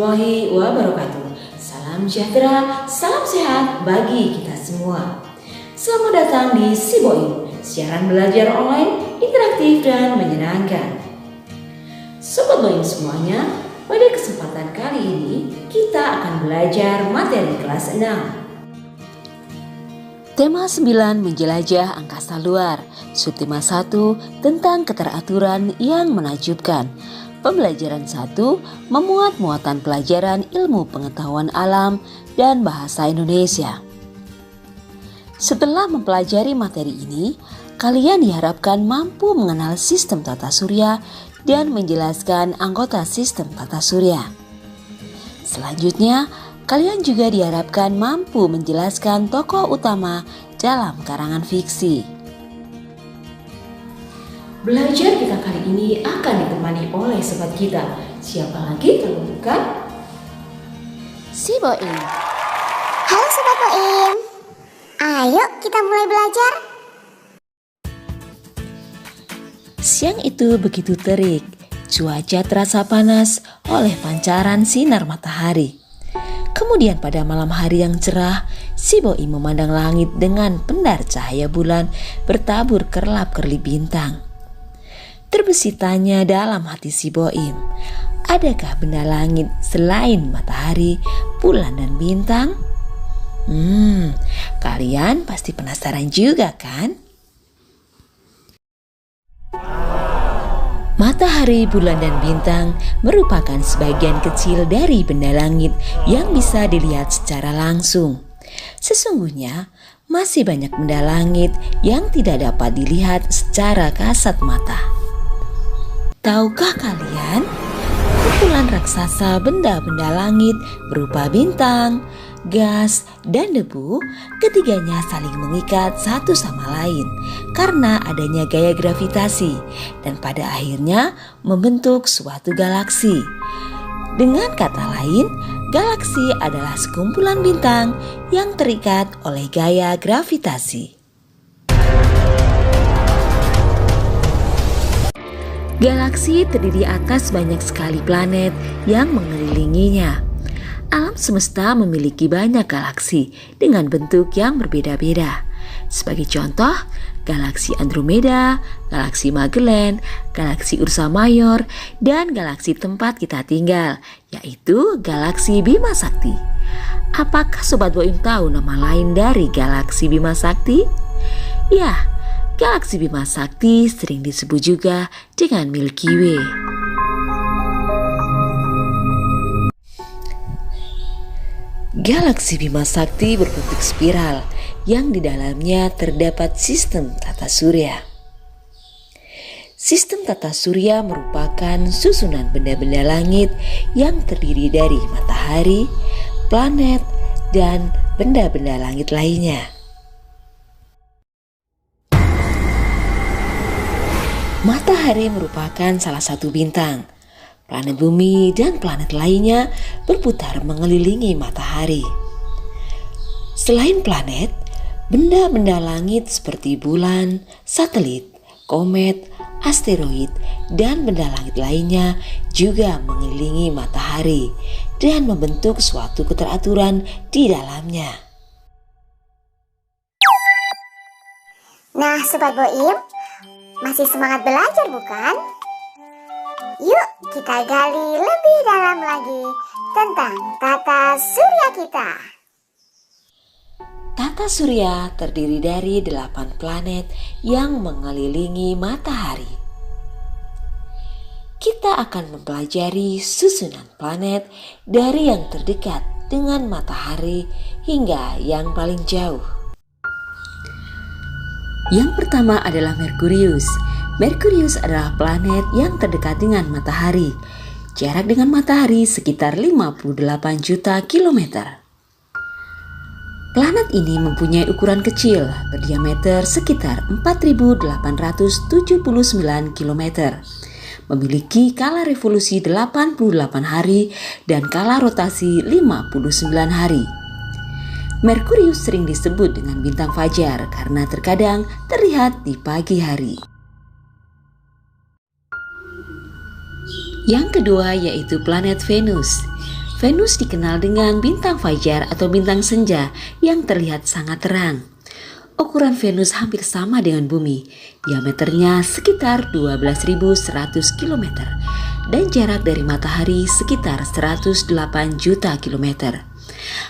warahmatullahi wabarakatuh. Salam sejahtera, salam sehat bagi kita semua. Selamat datang di Siboim, siaran belajar online, interaktif dan menyenangkan. Sobat Boim semuanya, pada kesempatan kali ini kita akan belajar materi kelas 6. Tema 9 menjelajah angkasa luar. Subtema 1 tentang keteraturan yang menakjubkan. Pembelajaran 1 memuat muatan pelajaran ilmu pengetahuan alam dan bahasa Indonesia. Setelah mempelajari materi ini, kalian diharapkan mampu mengenal sistem tata surya dan menjelaskan anggota sistem tata surya. Selanjutnya, kalian juga diharapkan mampu menjelaskan tokoh utama dalam karangan fiksi. Belajar kita kali ini akan ditemani oleh sobat kita. Siapa lagi kalau bukan Siboim. Halo Sobat Boim, ayo kita mulai belajar. Siang itu begitu terik, cuaca terasa panas oleh pancaran sinar matahari. Kemudian pada malam hari yang cerah, Siboim memandang langit dengan pendar cahaya bulan bertabur kerlap-kerlip bintang. Terbesit tanya dalam hati Siboim, adakah benda langit selain matahari, bulan dan bintang? Kalian pasti penasaran juga kan? Matahari, bulan dan bintang merupakan sebagian kecil dari benda langit yang bisa dilihat secara langsung. Sesungguhnya masih banyak benda langit yang tidak dapat dilihat secara kasat mata. Tahukah kalian, kumpulan raksasa benda-benda langit berupa bintang, gas, dan debu, ketiganya saling mengikat satu sama lain karena adanya gaya gravitasi dan pada akhirnya membentuk suatu galaksi. Dengan kata lain, galaksi adalah sekumpulan bintang yang terikat oleh gaya gravitasi. Galaksi terdiri atas banyak sekali planet yang mengelilinginya. Alam semesta memiliki banyak galaksi dengan bentuk yang berbeda-beda. Sebagai contoh, galaksi Andromeda, galaksi Magellan, galaksi Ursa Major, dan galaksi tempat kita tinggal, yaitu galaksi Bima Sakti. Apakah Sobat Boim tahu nama lain dari galaksi Bima Sakti? Ya, galaksi Bima Sakti sering disebut juga dengan Milky Way. Galaksi Bima Sakti berbentuk spiral yang di dalamnya terdapat sistem tata surya. Sistem tata surya merupakan susunan benda-benda langit yang terdiri dari matahari, planet, dan benda-benda langit lainnya. Matahari merupakan salah satu bintang. Planet bumi dan planet lainnya berputar mengelilingi matahari. Selain planet, benda-benda langit seperti bulan, satelit, komet, asteroid, dan benda langit lainnya juga mengelilingi matahari dan membentuk suatu keteraturan di dalamnya. Nah Sobat Boim, masih semangat belajar bukan? Yuk kita gali lebih dalam lagi tentang tata surya kita. Tata surya terdiri dari 8 planet yang mengelilingi matahari. Kita akan mempelajari susunan planet dari yang terdekat dengan matahari hingga yang paling jauh. Yang pertama adalah Merkurius. Merkurius adalah planet yang terdekat dengan matahari. Jarak dengan matahari sekitar 58 juta kilometer. Planet ini mempunyai ukuran kecil, berdiameter sekitar 4.879 km. Memiliki kala revolusi 88 hari dan kala rotasi 59 hari. Merkurius sering disebut dengan bintang fajar karena terkadang terlihat di pagi hari. Yang kedua yaitu planet Venus. Venus dikenal dengan bintang fajar atau bintang senja yang terlihat sangat terang. Ukuran Venus hampir sama dengan bumi, diameternya sekitar 12.100 km dan jarak dari matahari sekitar 108 juta kilometer.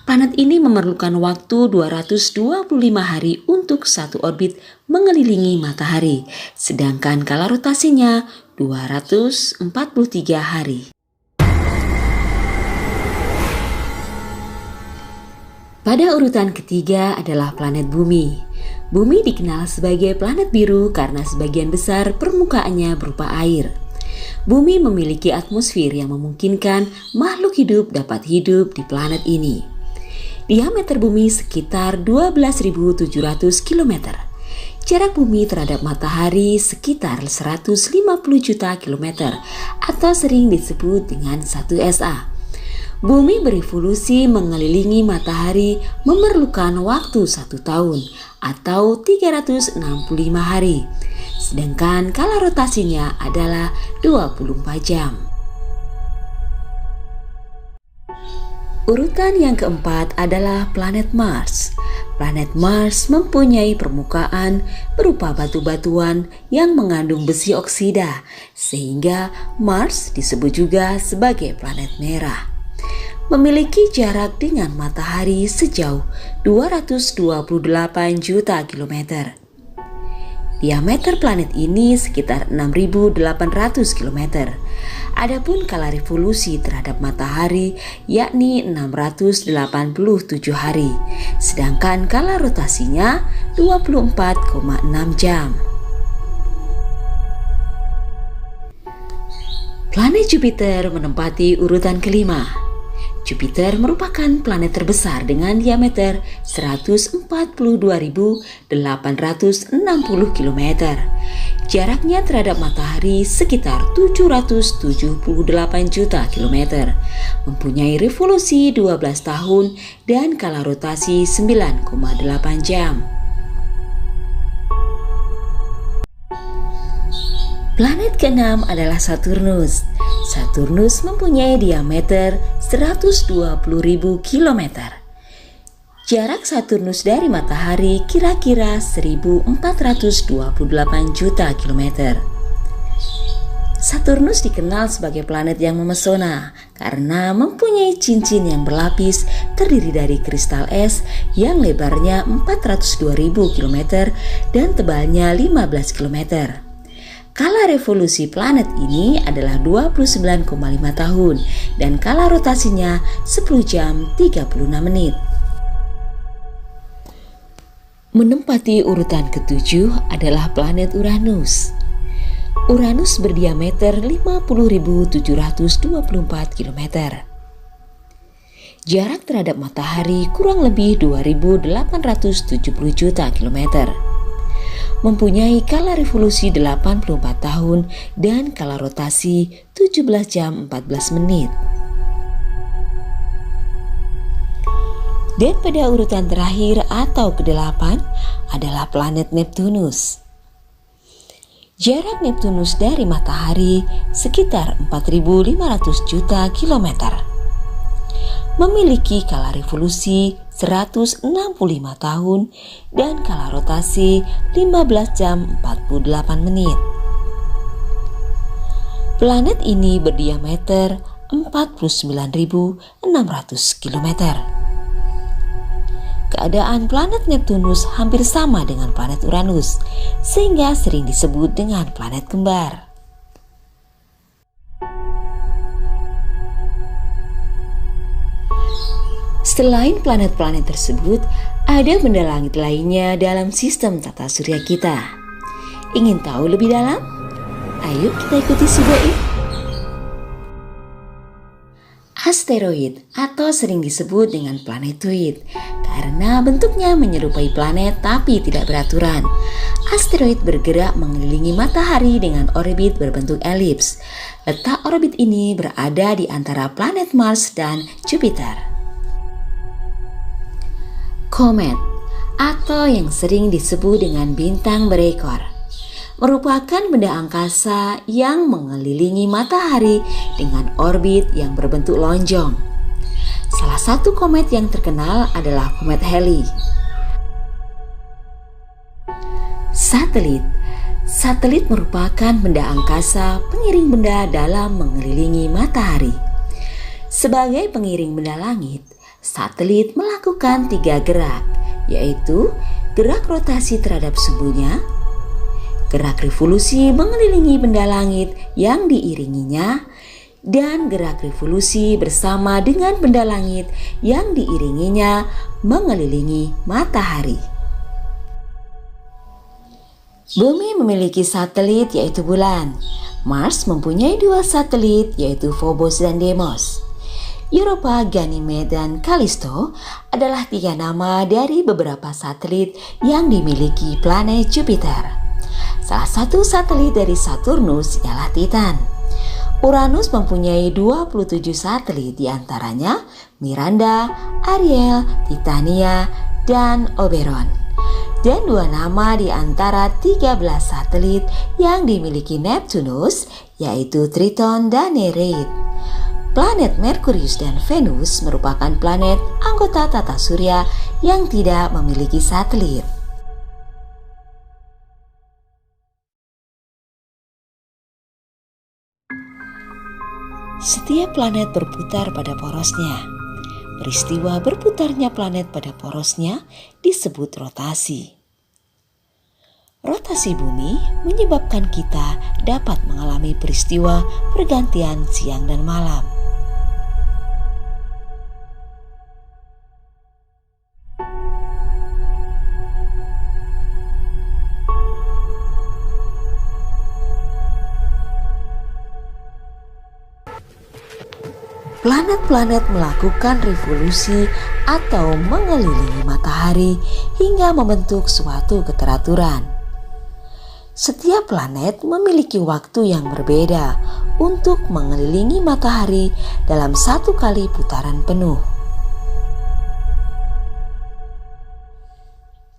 Planet ini memerlukan waktu 225 hari untuk satu orbit mengelilingi matahari, sedangkan kala rotasinya 243 hari. Pada urutan ketiga adalah planet Bumi. Bumi dikenal sebagai planet biru karena sebagian besar permukaannya berupa air. Bumi memiliki atmosfer yang memungkinkan makhluk hidup dapat hidup di planet ini. Diameter bumi sekitar 12.700 km. Jarak bumi terhadap matahari sekitar 150 juta kilometer atau sering disebut dengan 1 SA. Bumi berevolusi mengelilingi matahari memerlukan waktu 1 tahun atau 365 hari. Sedangkan kala rotasinya adalah 24 jam. Urutan yang keempat adalah planet Mars. Planet Mars mempunyai permukaan berupa batu-batuan yang mengandung besi oksida, sehingga Mars disebut juga sebagai planet merah. Memiliki jarak dengan matahari sejauh 228 juta kilometer. Diameter planet ini sekitar 6.800 km. Adapun kala revolusi terhadap matahari yakni 687 hari, sedangkan kala rotasinya 24,6 jam. Planet Jupiter menempati urutan kelima. Jupiter merupakan planet terbesar dengan diameter 142.860 km. Jaraknya terhadap matahari sekitar 778 juta kilometer. Mempunyai revolusi 12 tahun dan kala rotasi 9,8 jam. Planet keenam adalah Saturnus. Saturnus mempunyai diameter 120.000 km. Jarak Saturnus dari matahari kira-kira 1.428 juta kilometer. Saturnus dikenal sebagai planet yang memesona karena mempunyai cincin yang berlapis terdiri dari kristal es yang lebarnya 402.000 km dan tebalnya 15 km. Kala revolusi planet ini adalah 29,5 tahun dan kala rotasinya 10 jam 36 menit. Menempati urutan ketujuh adalah planet Uranus. Uranus berdiameter 50.724 km. Jarak terhadap matahari kurang lebih 2.870 juta kilometer. Mempunyai kala revolusi 84 tahun dan kala rotasi 17 jam 14 menit. Dan pada urutan terakhir atau ke-8 adalah planet Neptunus. Jarak Neptunus dari matahari sekitar 4.500 juta kilometer. Memiliki kala revolusi 165 tahun dan kala rotasi 15 jam 48 menit. Planet ini berdiameter 49.600 km. Keadaan planet Neptunus hampir sama dengan planet Uranus, sehingga sering disebut dengan planet kembar. Selain planet-planet tersebut, ada benda langit lainnya dalam sistem tata surya kita. Ingin tahu lebih dalam? Ayo kita ikuti sebuah ini. Asteroid atau sering disebut dengan planetoid karena bentuknya menyerupai planet tapi tidak beraturan. Asteroid bergerak mengelilingi matahari dengan orbit berbentuk elips. Letak orbit ini berada di antara planet Mars dan Jupiter. Komet atau yang sering disebut dengan bintang berekor merupakan benda angkasa yang mengelilingi matahari dengan orbit yang berbentuk lonjong. Salah satu komet yang terkenal adalah komet Halley. Satelit. Satelit merupakan benda angkasa pengiring benda dalam mengelilingi matahari. Sebagai pengiring benda langit, satelit melakukan 3 gerak, yaitu gerak rotasi terhadap subuhnya, gerak revolusi mengelilingi benda langit yang diiringinya, dan gerak revolusi bersama dengan benda langit yang diiringinya mengelilingi matahari. Bumi memiliki satelit yaitu bulan. Mars mempunyai 2 satelit yaitu Phobos dan Deimos. Europa, Ganymede, dan Callisto adalah 3 nama dari beberapa satelit yang dimiliki planet Jupiter. Salah satu satelit dari Saturnus ialah Titan. Uranus mempunyai 27 satelit, diantaranya Miranda, Ariel, Titania, dan Oberon. Dan 2 nama di antara 13 satelit yang dimiliki Neptunus, yaitu Triton dan Nereid. Planet Merkurius dan Venus merupakan planet anggota tata surya yang tidak memiliki satelit. Setiap planet berputar pada porosnya. Peristiwa berputarnya planet pada porosnya disebut rotasi. Rotasi bumi menyebabkan kita dapat mengalami peristiwa pergantian siang dan malam. Planet-planet melakukan revolusi atau mengelilingi matahari hingga membentuk suatu keteraturan. Setiap planet memiliki waktu yang berbeda untuk mengelilingi matahari dalam 1 kali putaran penuh.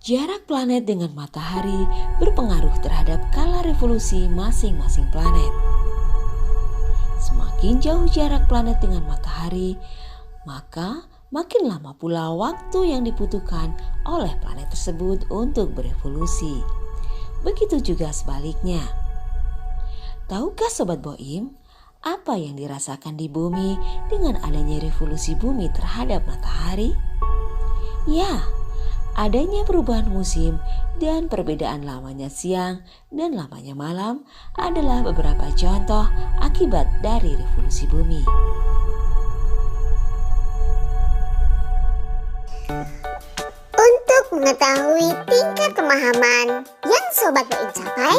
Jarak planet dengan matahari berpengaruh terhadap kala revolusi masing-masing planet. Semakin jauh jarak planet dengan matahari, maka makin lama pula waktu yang dibutuhkan oleh planet tersebut untuk berevolusi. Begitu juga sebaliknya. Tahukah Sobat Boim, apa yang dirasakan di bumi dengan adanya revolusi bumi terhadap matahari? Ya, adanya perubahan musim dan perbedaan lamanya siang dan lamanya malam adalah beberapa contoh akibat dari revolusi bumi. Untuk mengetahui tingkat pemahaman yang Sobat Boim capai,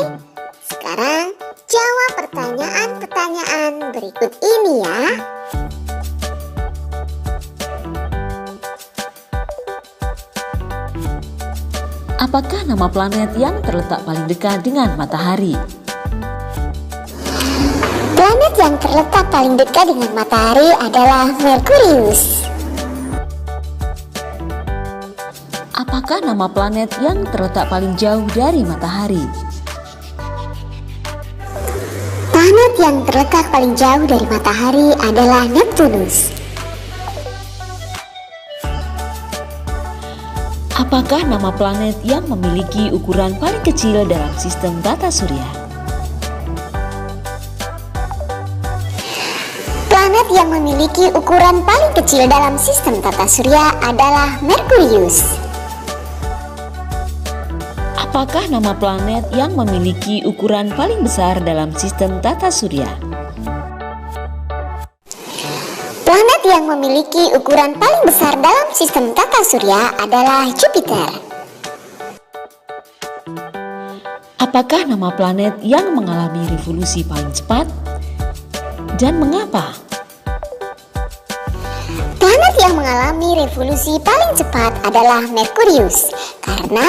sekarang jawab pertanyaan-pertanyaan berikut ini ya. Apakah nama planet yang terletak paling dekat dengan matahari? Planet yang terletak paling dekat dengan matahari adalah Merkurius. Apakah nama planet yang terletak paling jauh dari matahari? Planet yang terletak paling jauh dari matahari adalah Neptunus. Apakah nama planet yang memiliki ukuran paling kecil dalam sistem tata surya? Planet yang memiliki ukuran paling kecil dalam sistem tata surya adalah Merkurius. Apakah nama planet yang memiliki ukuran paling besar dalam sistem tata surya? Planet yang memiliki ukuran paling besar dalam sistem tata surya adalah Jupiter. Apakah nama planet yang mengalami revolusi paling cepat? Dan mengapa? Planet yang mengalami revolusi paling cepat adalah Merkurius karena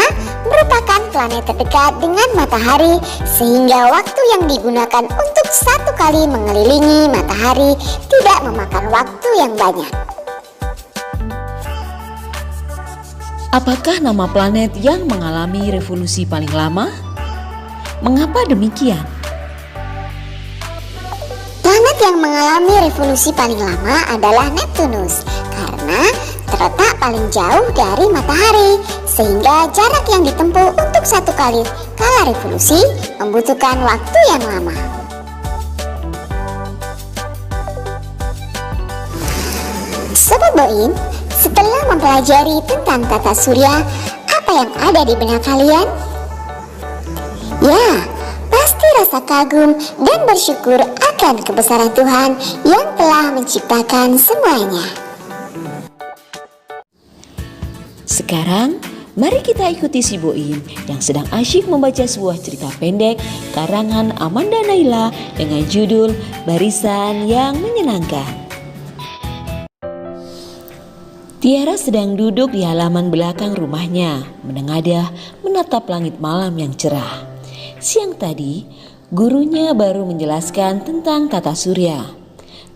merupakan planet terdekat dengan matahari sehingga waktu yang digunakan untuk 1 kali mengelilingi matahari tidak memakan waktu yang banyak. Apakah nama planet yang mengalami revolusi paling lama? Mengapa demikian? Planet yang mengalami revolusi paling lama adalah Neptunus karena karena terletak paling jauh dari matahari, sehingga jarak yang ditempuh untuk satu kali kala revolusi membutuhkan waktu yang lama. Sobat Boim, setelah mempelajari tentang tata surya, apa yang ada di benak kalian? Ya, pasti rasa kagum dan bersyukur akan kebesaran Tuhan yang telah menciptakan semuanya. Sekarang, mari kita ikuti si Boim yang sedang asyik membaca sebuah cerita pendek karangan Amanda Naila dengan judul Barisan yang Menyenangkan. Tiara sedang duduk di halaman belakang rumahnya, menengadah menatap langit malam yang cerah. Siang tadi, gurunya baru menjelaskan tentang tata surya.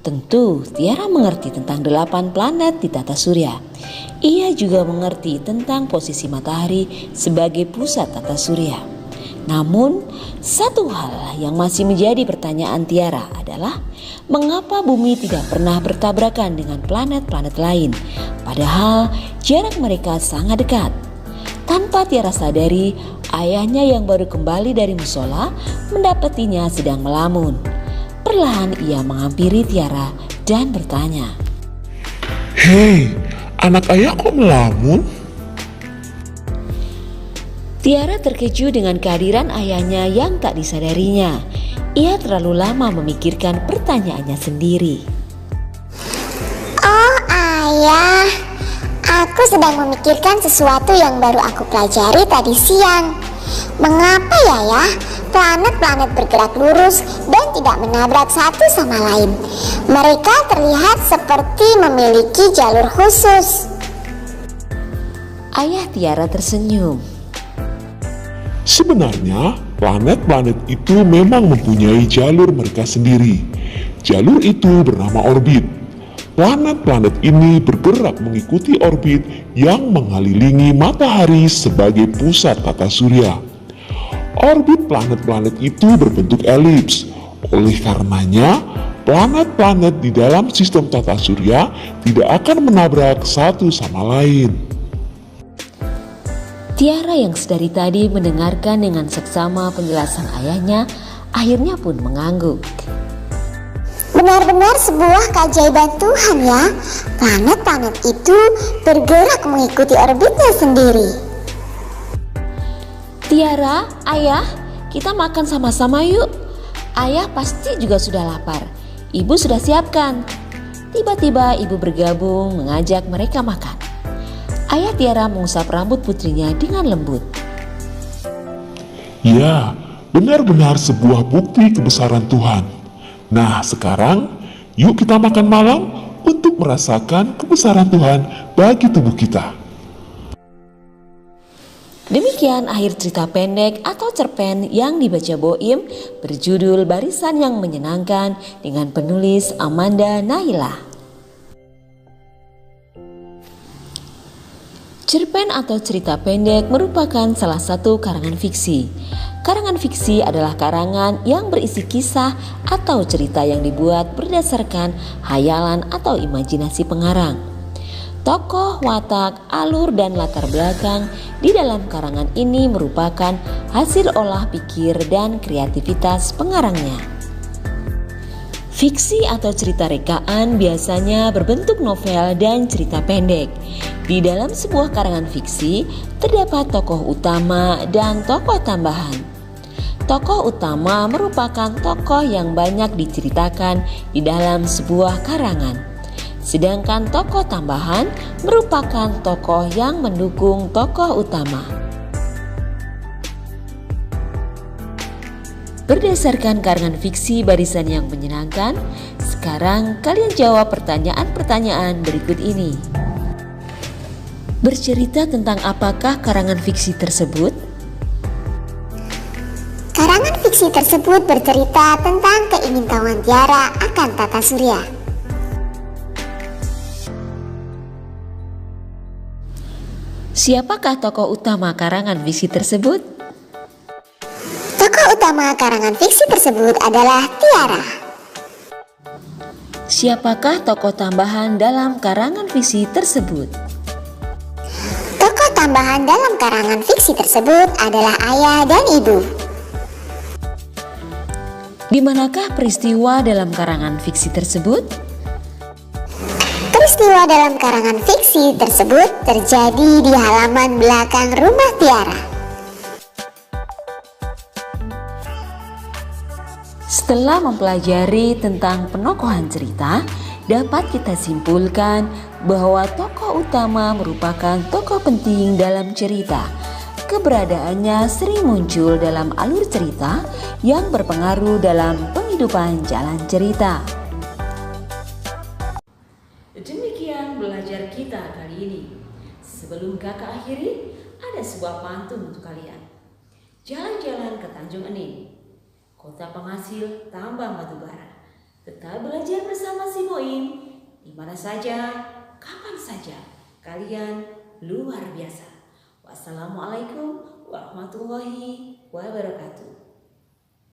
Tentu Tiara mengerti tentang 8 planet di tata surya. Ia juga mengerti tentang posisi matahari sebagai pusat tata surya. Namun, satu hal yang masih menjadi pertanyaan Tiara adalah mengapa bumi tidak pernah bertabrakan dengan planet-planet lain, padahal jarak mereka sangat dekat. Tanpa Tiara sadari, ayahnya yang baru kembali dari musola mendapatinya sedang melamun. Perlahan ia menghampiri Tiara dan bertanya, "Hei, anak ayah kok melamun?" Tiara terkejut dengan kehadiran ayahnya yang tak disadarinya. Ia terlalu lama memikirkan pertanyaannya sendiri. Oh ayah, aku sedang memikirkan sesuatu yang baru aku pelajari tadi siang. Mengapa ya planet-planet bergerak lurus dan tidak menabrak satu sama lain? Mereka terlihat seperti memiliki jalur khusus. Ayah Tiara tersenyum. Sebenarnya, planet-planet itu memang mempunyai jalur mereka sendiri. Jalur itu bernama orbit. Planet-planet ini bergerak mengikuti orbit yang mengelilingi matahari sebagai pusat tata surya. Orbit planet-planet itu berbentuk elips. Oleh karenanya, planet-planet di dalam sistem tata surya tidak akan menabrak satu sama lain. Tiara yang sedari tadi mendengarkan dengan seksama penjelasan ayahnya, akhirnya pun mengangguk. Benar-benar sebuah keajaiban Tuhan ya. Planet-planet itu bergerak mengikuti orbitnya sendiri. Tiara, ayah, kita makan sama-sama yuk. Ayah pasti juga sudah lapar. Ibu sudah siapkan. Tiba-tiba ibu bergabung mengajak mereka makan. Ayah Tiara mengusap rambut putrinya dengan lembut. Ya, benar-benar sebuah bukti kebesaran Tuhan. Nah, sekarang yuk kita makan malam untuk merasakan kebesaran Tuhan bagi tubuh kita. Demikian akhir cerita pendek atau cerpen yang dibaca Boim berjudul Barisan yang Menyenangkan dengan penulis Amanda Naila. Cerpen atau cerita pendek merupakan salah satu karangan fiksi. Karangan fiksi adalah karangan yang berisi kisah atau cerita yang dibuat berdasarkan hayalan atau imajinasi pengarang. Tokoh, watak, alur, dan latar belakang di dalam karangan ini merupakan hasil olah pikir dan kreativitas pengarangnya. Fiksi atau cerita rekaan biasanya berbentuk novel dan cerita pendek. Di dalam sebuah karangan fiksi terdapat tokoh utama dan tokoh tambahan. Tokoh utama merupakan tokoh yang banyak diceritakan di dalam sebuah karangan. Sedangkan tokoh tambahan merupakan tokoh yang mendukung tokoh utama. Berdasarkan karangan fiksi Barisan yang Menyenangkan, sekarang kalian jawab pertanyaan-pertanyaan berikut ini. Bercerita tentang apakah karangan fiksi tersebut? Karangan fiksi tersebut bercerita tentang keingintahuan Tiara akan tata surya. Siapakah tokoh utama karangan fiksi tersebut? Tokoh utama karangan fiksi tersebut adalah Tiara. Siapakah tokoh tambahan dalam karangan fiksi tersebut? Tokoh tambahan dalam karangan fiksi tersebut adalah ayah dan ibu. Di manakah peristiwa dalam karangan fiksi tersebut? Peristiwa dalam karangan fiksi tersebut terjadi di halaman belakang rumah Tiara. Setelah mempelajari tentang penokohan cerita, dapat kita simpulkan bahwa tokoh utama merupakan tokoh penting dalam cerita. Keberadaannya sering muncul dalam alur cerita yang berpengaruh dalam penghidupan jalan cerita. Demikian belajar kita kali ini. Sebelum kakak akhiri, ada sebuah pantun untuk kalian. Jalan-jalan ke Tanjung Enim, kota penghasil tambang batubara. Tetap belajar bersama si Moim, di mana saja, kapan saja. Kalian luar biasa. Wassalamualaikum warahmatullahi wabarakatuh.